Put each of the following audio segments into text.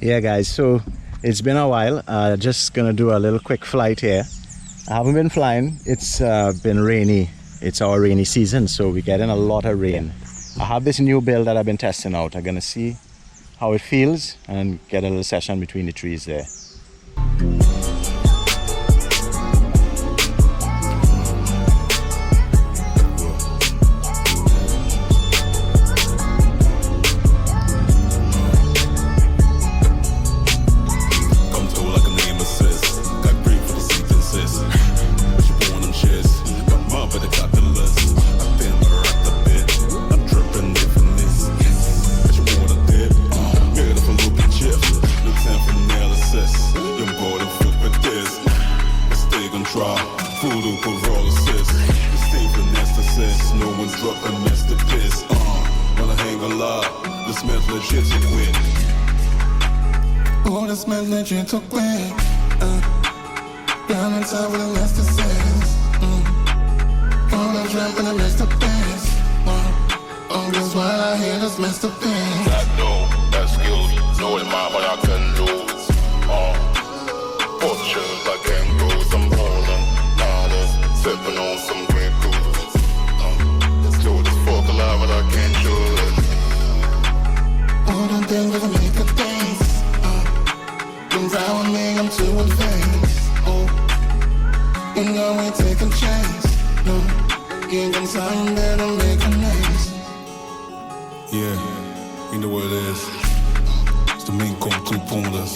Yeah guys, so it's been a while. Just gonna do a little quick flight here. I haven't been flying. It's been rainy. It's our rainy season, so we're getting a lot of rain. I have this new build that I've been testing out. I'm gonna see how it feels and get a little session between the trees there. Oh, this smells legit to quick. Down inside with a master says. Oh, I'm trapping a masterpiece. Oh, just while I hear this masterpiece. I know that skills, know it mine, but I can lose. Fortunes, I can grow some holding. Dollars, sipping on some great goose. Still this fork alive, but I can't choose. Oh, them things that make a dance. Don't try with me, I'm too advanced. Oh, you know we take a chance. No, you can sign that and make a nice. Yeah, you know what it is. It's the main come two pounders.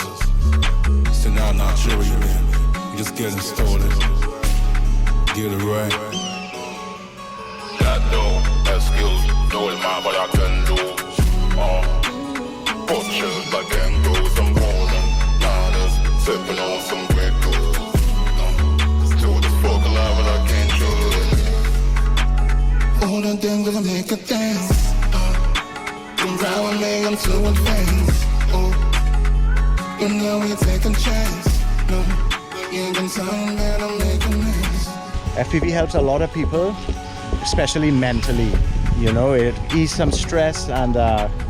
It's now not jury, man. We just getting started. Get it right. I know that skills, know it mine, but I can lose. Fortunes, I can grow some holding. Sipping on some great goose. Still this fork alive, but I can't choose. All the things that make a dance. Don't try with me, I'm too advanced. Oh, you know we take a chance. No, you can sign that I'm making nice. FPV helps a lot of people, especially mentally. You know, it ease some stress and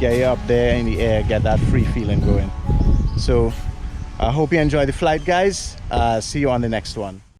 get you up there in the air, get that free feeling going. So I hope you enjoy the flight, guys. See you on the next one.